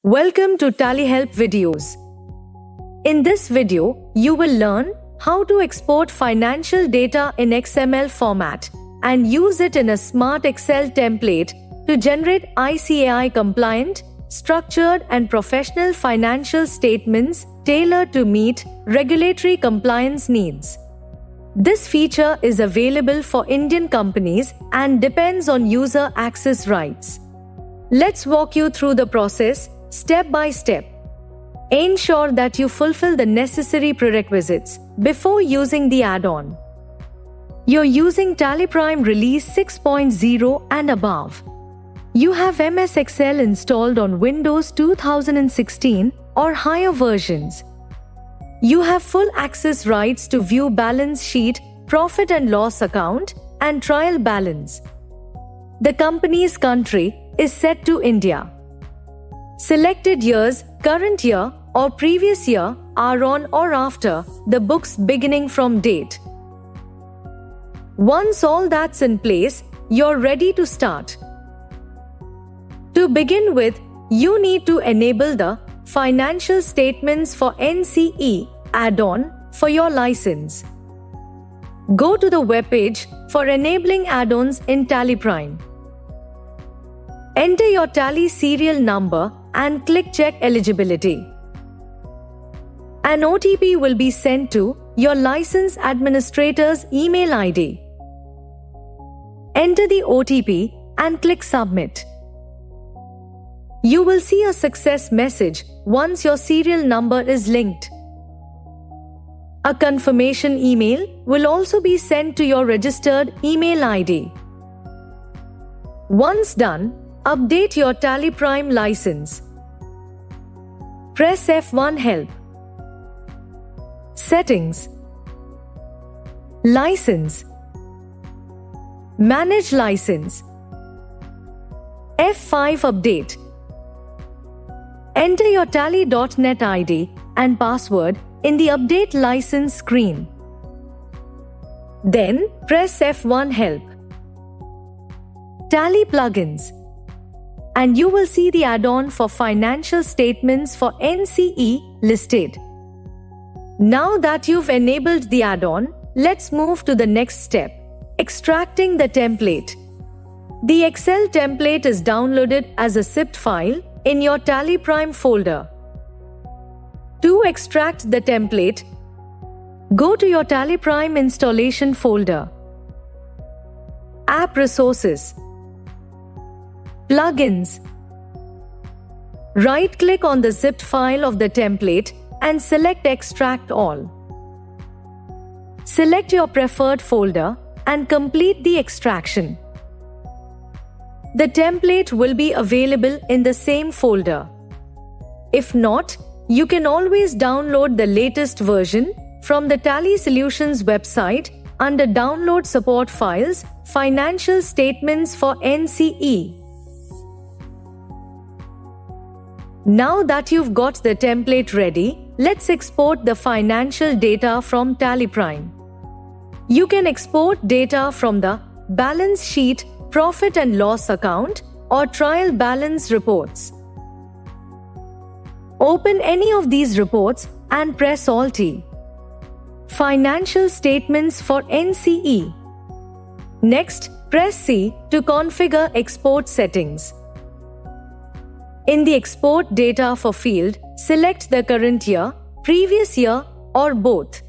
Welcome to TallyHelp videos. In this video, you will learn how to export financial data in XML format and use it in a smart Excel template to generate ICAI compliant, structured and professional financial statements tailored to meet regulatory compliance needs. This feature is available for Indian companies and depends on user access rights. Let's walk you through the process step by step. Ensure that you fulfill the necessary prerequisites before using the add-on. You're using TallyPrime Release 6.0 and above. You have MS Excel installed on Windows 2016 or higher versions. You have full access rights to view balance sheet, profit and loss account, and trial balance. The company's country is set to India. Selected years, current year or previous year are on or after the books beginning from date. Once all that's in place, you're ready to start. To begin with, you need to enable the Financial Statements for NCE add-on for your license. Go to the webpage for enabling add-ons in TallyPrime. Enter your Tally serial number and click Check Eligibility. An OTP will be sent to your license administrator's email ID. Enter the OTP and click Submit. You will see a success message once your serial number is linked. A confirmation email will also be sent to your registered email ID. Once done, update your TallyPrime license. Press F1 Help. Settings. License. Manage license. F5 Update. Enter your Tally.net ID and password in the Update License screen. Then, press F1 Help. Tally Plugins. And you will see the add-on for financial statements for NCE listed. Now that you've enabled the add-on, let's move to the next step, extracting the template. The Excel template is downloaded as a zipped file in your TallyPrime folder. To extract the template, go to your TallyPrime installation folder. App Resources. Plugins. Right-click on the zipped file of the template and select Extract All. Select your preferred folder and complete the extraction. The template will be available in the same folder. If not, you can always download the latest version from the Tally Solutions website under Download Support Files, Financial Statements for NCE. Now that you've got the template ready, let's export the financial data from TallyPrime. You can export data from the balance sheet, profit and loss account, or trial balance reports. Open any of these reports and press Alt-T. Financial Statements for NCE. Next, press C to configure export settings. In the Export Data for field, select the current year, previous year, or both.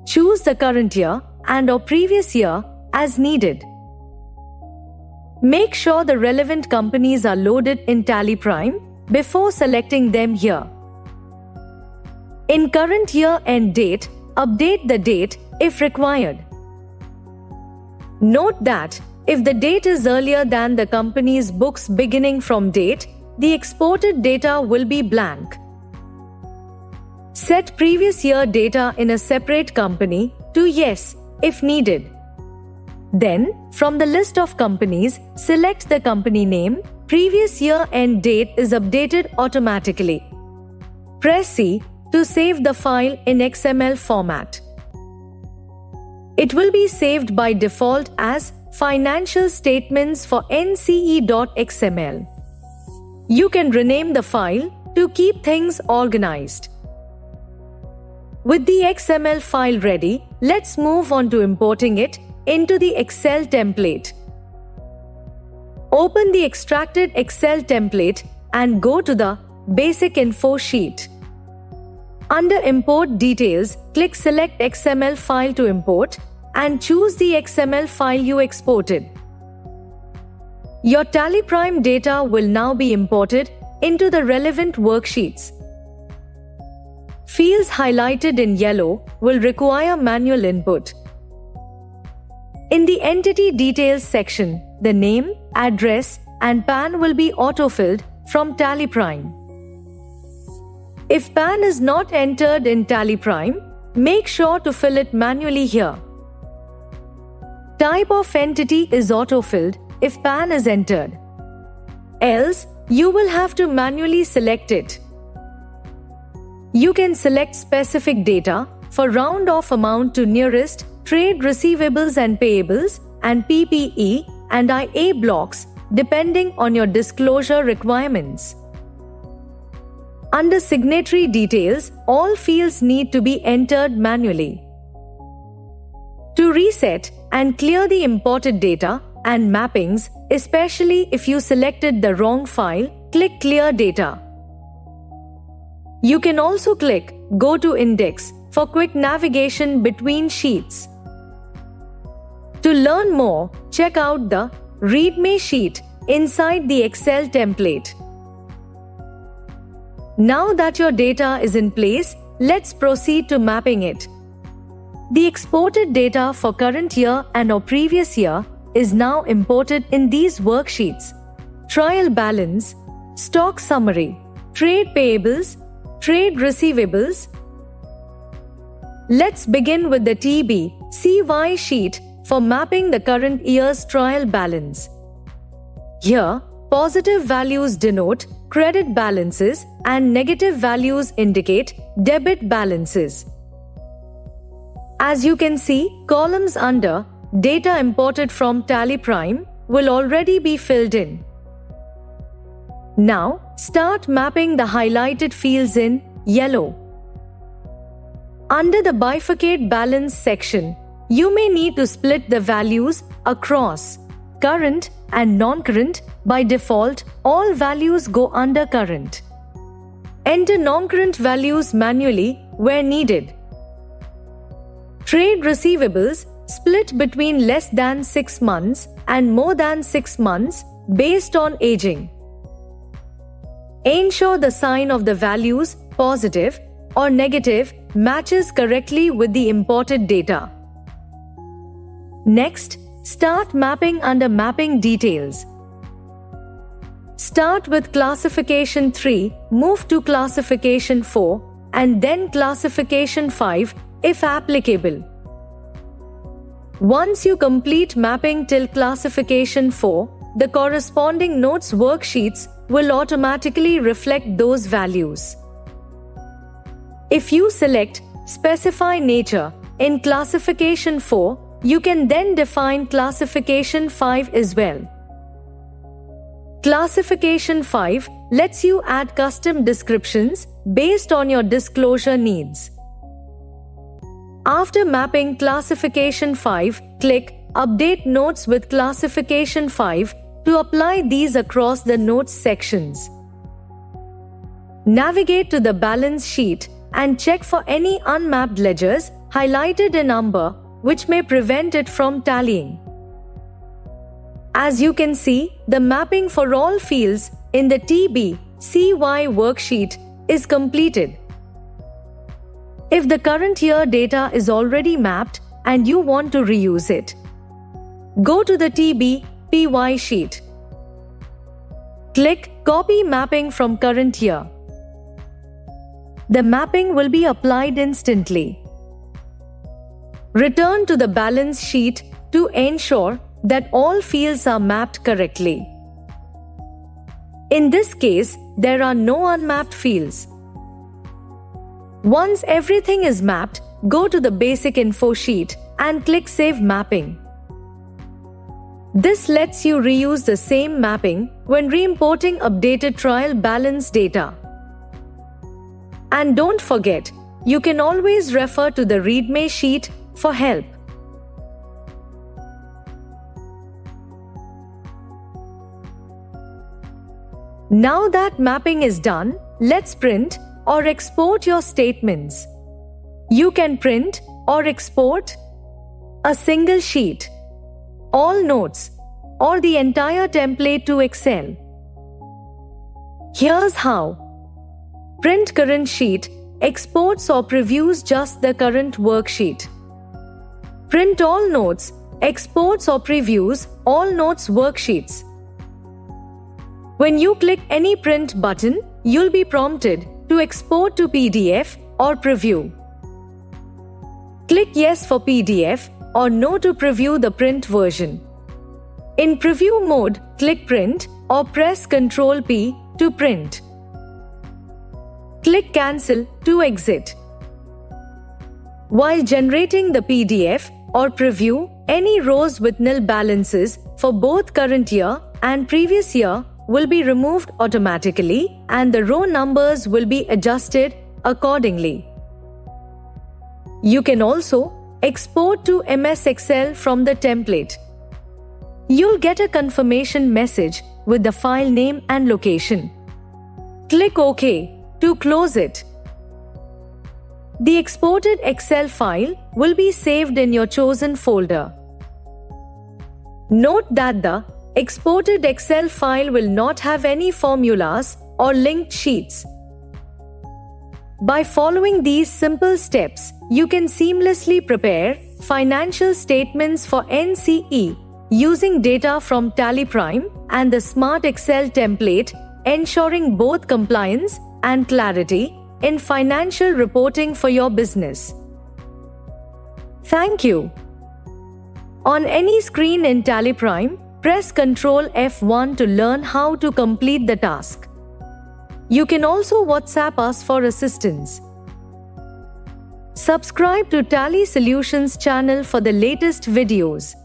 Choose the current year and/or previous year as needed. Make sure the relevant companies are loaded in TallyPrime before selecting them here. In current year end date, update the date if required. Note that if the date is earlier than the company's books beginning from date, the exported data will be blank. Set previous year data in a separate company to Yes if needed. Then, from the list of companies, select the company name. Previous year end date is updated automatically. Press C to save the file in XML format. It will be saved by default as Financial Statements for NCE.xml. You can rename the file to keep things organized. With the XML file ready, let's move on to importing it into the Excel template. Open the extracted Excel template and go to the Basic Info sheet. Under Import Details, click Select XML file to import and choose the XML file you exported. Your TallyPrime data will now be imported into the relevant worksheets. Fields highlighted in yellow will require manual input. In the Entity Details section, the name, address, and PAN will be autofilled from TallyPrime. If PAN is not entered in TallyPrime, make sure to fill it manually here. Type of entity is autofilled if PAN is entered. Else, you will have to manually select it. You can select specific data for round-off amount to nearest, trade receivables and payables, and PPE and IA blocks depending on your disclosure requirements. Under Signatory Details, all fields need to be entered manually. To reset and clear the imported data and mappings, especially if you selected the wrong file, click Clear Data. You can also click Go to Index for quick navigation between sheets. To learn more, check out the README sheet inside the Excel template. Now that your data is in place, let's proceed to mapping it. The exported data for current year and/or previous year is now imported in these worksheets: Trial Balance, Stock Summary, Trade Payables, Trade Receivables. Let's begin with the TB/CY sheet for mapping the current year's trial balance. Here, positive values denote credit balances and negative values indicate debit balances. As you can see, columns under Data imported from TallyPrime will already be filled in. Now, start mapping the highlighted fields in yellow. Under the Bifurcate Balance section, you may need to split the values across current and non-current. By default, all values go under current. Enter non-current values manually where needed. Trade receivables split between less than 6 months and more than 6 months based on aging. Ensure the sign of the values, positive or negative, matches correctly with the imported data. Next, start mapping under Mapping Details. Start with Classification 3, move to Classification 4, and then Classification 5 if applicable. Once you complete mapping till Classification 4, the corresponding notes worksheets will automatically reflect those values. If you select Specify Nature in Classification 4, you can then define Classification 5 as well. Classification 5 lets you add custom descriptions based on your disclosure needs. After mapping Classification 5, click Update Notes with Classification 5 to apply these across the Notes sections. Navigate to the Balance sheet and check for any unmapped ledgers highlighted in amber, which may prevent it from tallying. As you can see, the mapping for all fields in the TB/CY worksheet is completed. If the current year data is already mapped and you want to reuse it, go to the TB/PY sheet. Click Copy Mapping from Current Year. The mapping will be applied instantly. Return to the balance sheet to ensure that all fields are mapped correctly. In this case, there are no unmapped fields. Once everything is mapped, go to the Basic Info sheet and click Save Mapping. This lets you reuse the same mapping when re-importing updated trial balance data. And don't forget, you can always refer to the README sheet for help. Now that mapping is done, let's print or export your statements. You can print or export a single sheet, all notes, or the entire template to Excel. Here's how. Print current sheet, exports or previews just the current worksheet. Print all notes, exports or previews all notes worksheets. When you click any print button, you'll be prompted to export to PDF or preview. Click Yes for PDF or No to preview the print version. In preview mode, click Print or press Ctrl P to print. Click Cancel to exit. While generating the PDF or preview, any rows with nil balances for both current year and previous year will be removed automatically and the row numbers will be adjusted accordingly. You can also export to MS Excel from the template. You'll get a confirmation message with the file name and location. Click OK to close it. The exported Excel file will be saved in your chosen folder. Note that the exported Excel file will not have any formulas or linked sheets. By following these simple steps, you can seamlessly prepare financial statements for NCE using data from TallyPrime and the Smart Excel template, ensuring both compliance and clarity in financial reporting for your business. Thank you. On any screen in TallyPrime, press Ctrl F1 to learn how to complete the task. You can also WhatsApp us for assistance. Subscribe to Tally Solutions channel for the latest videos.